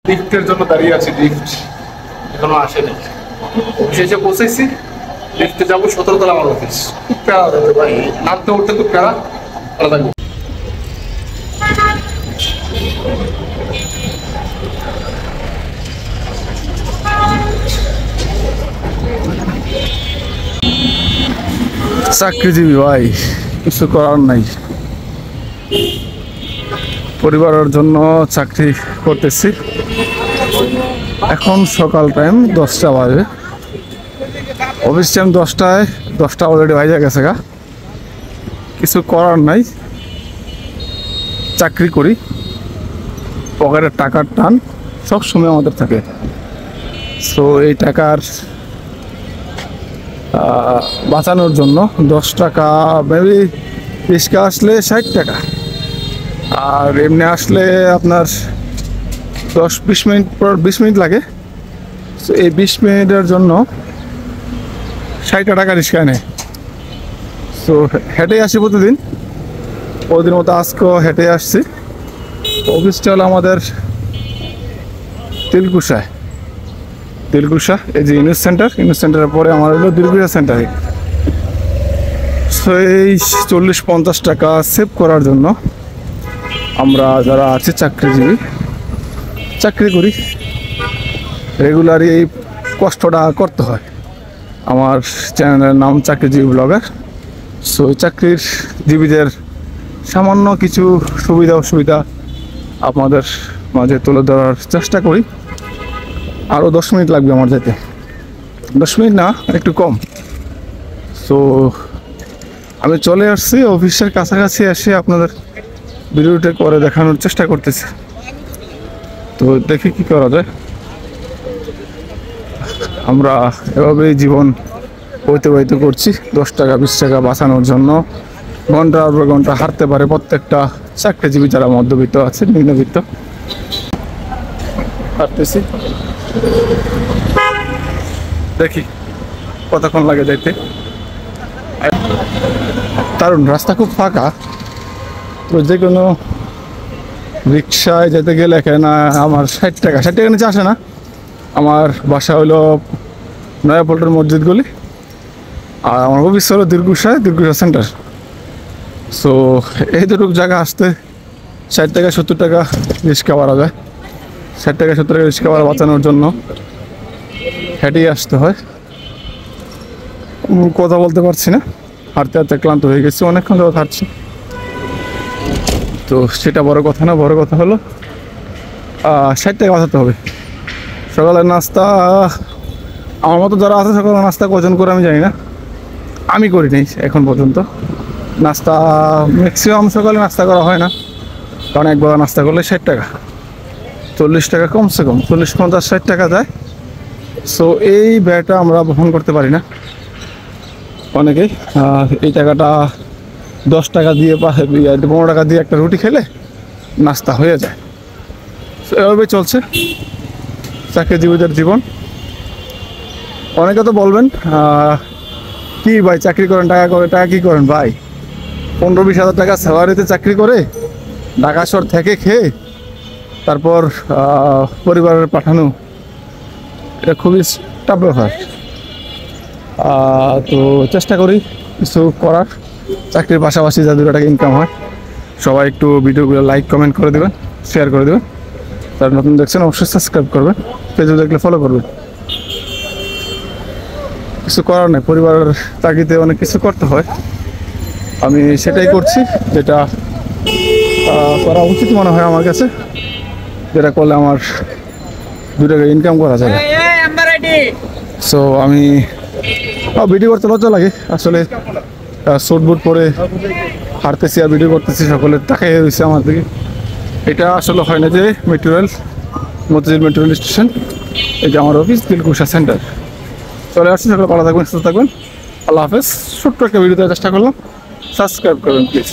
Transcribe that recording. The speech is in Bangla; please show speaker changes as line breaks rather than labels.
লিফটের জন্য দাঁড়িয়ে আছি, লিফট এখনো আসেনি। অফিসে এসে পৌঁছেছি, লিফটে যাবো 17 তলা আমার অফিস। খুব প্যারা যাবে ভাই, নামতে উঠতে খুব প্যারা। ভালো থাকবো। চাকরিজীবী ভাই, কিছু করার নাই। পরিবারের জন্য চাকরি করতেছি। এখন সকাল টাইম 10টা বাজে, অফিস টাইম 10টায়, 10টা অলরেডি বাজে গেছে গা। কিছু করার নাই, চাকরি করি, পকেটের টাকার টান সবসময় আমাদের থাকে। সো এই টাকার বাঁচানোর জন্য 10 টাকা, মেবি রিক্সা আসলে 60 টাকা, আর এমনি আসলে আপনার 10-20 মিনিট পর 20 মিনিট লাগে। সো এই 20 মিনিটের জন্য 60 টাকা রিক্সা নেয়। সো হেঁটে আসি প্রতিদিন, প্রতিদিন মতো আজকেও হেঁটে আসছি। অফিসটা হলো আমাদের তিলকুশা, এই যে ইউনিট সেন্টার, ইউনিট সেন্টারের পরে আমার হলো তিলকুশা সেন্টারে। সো এই 40-50 টাকা সেভ করার জন্য আমরা যারা আছি চাকরিজীবী, চাকরি করি, রেগুলারই এই কষ্টটা করতে হয়। আমার চ্যানেলের নাম চাকরিজীবী ব্লগার। সো চাকরির জীবীদের সামান্য কিছু সুবিধা অসুবিধা আপনাদের মাঝে তুলে ধরার চেষ্টা করি। আরও 10 মিনিট লাগবে আমার যেতে, 10 মিনিট না, একটু কম। সো আমি চলে আসছি অফিসের কাছাকাছি, এসে আপনাদের ভিডিওটা করে দেখানোর চেষ্টা করতেছি। তো দেখি কি করা যায়। আমরা এভাবেই জীবন অতিবাহিত করছি, 10 টাকা 20 টাকা বাঁচানোর জন্য ঘন্টার পর ঘন্টা হারতে পারে প্রত্যেকটা চাকরিজীবী যারা মধ্যবিত্ত আছে, নিম্নবিত্ত। হারতেছি, দেখি কতক্ষণ লাগে যাইতে। দারুণ রাস্তা, খুব ফাঁকা। তো যে কোনো রিক্সায় যেতে গেলে এখানে আমার 60 টাকা নিচে আসে না। আমার বাসা হলো নয়াপল্টন মসজিদ গলি, আর আমার অফিস হলো তিলকুশা সেন্টার। সো এই দুটুক জায়গা আসতে 60 টাকা 70 টাকা রিক্সা ভাড়া যায়। 60 টাকা 70 টাকা রিক্সা ভাড়া বাঁচানোর জন্য হেঁটেই আসতে হয়। কথা বলতে পারছি না, হাঁটতে হাঁটতে ক্লান্ত হয়ে গেছি, অনেকক্ষণ ধরে হাঁটছি। তো সেটা বড় কথা না, বড় কথা হলো 60 টাকা বাঁচাতে হবে। সকালের নাস্তা আমার মতো যারা আছে, সকালের নাস্তা কজন করে আমি জানি না, আমি করি নাই এখন পর্যন্ত। নাস্তা ম্যাক্সিমাম সকালে নাস্তা করা হয় না, কারণ একবার নাস্তা করলে 60 টাকা, 40 টাকা কমসে কম 40-50-60 টাকা যায়। সো এই ব্যয়টা আমরা বহন করতে পারি না অনেকেই। এই টাকাটা 10 টাকা দিয়ে বা 15 টাকা দিয়ে একটা রুটি খেলে নাস্তা হয়ে যায়। সো এভাবে চলছে চাকরিজীবীদের জীবন। অনেকে তো বলবেন কি ভাই চাকরি করেন, টাকা কী করেন ভাই? 15-20 হাজার টাকা স্যালারিতে চাকরি করে ঢাকা শহর থেকে খেয়ে তারপর পরিবারের পাঠানো, এটা খুবই টাফ ব্যাপার। তো চেষ্টা করি কিছু করার, চাকরির পাশাপাশি যা 2 টাকা ইনকাম হয়। সবাই একটু ভিডিওগুলো লাইক কমেন্ট করে দেবেন, শেয়ার করে দেবেন। যারা নতুন দেখছেন অবশ্যই সাবস্ক্রাইব করবেন, ফেসবুক দেখলে ফলো করবেন। কিছু করার নেই, পরিবারের তাগিদে অনেক কিছু করতে হয়। আমি সেটাই করছি, যেটা করা উচিত মনে হয় আমার কাছে, যেটা করলে আমার 2 টাকা ইনকাম করা যাবে। সো আমি ভিডিও করতে লজ্জা লাগে আসলে, স্যুট বুট পরে হাঁটতেছি আর ভিডিও করতেছি, সকলে তাকাই রয়েছে আমার দিকে। এটা আসলে হয় না যে মতিঝিল মেট্রো রেল স্টেশন, এই যে আমার অফিস তিলকুশা সেন্টার। চলে আসছি, সকলে ভালো থাকবেন, সুস্থ থাকবেন। আল্লাহ হাফেজ। ছোট্ট একটা ভিডিও দেওয়ার চেষ্টা করলাম, সাবস্ক্রাইব করবেন প্লিজ।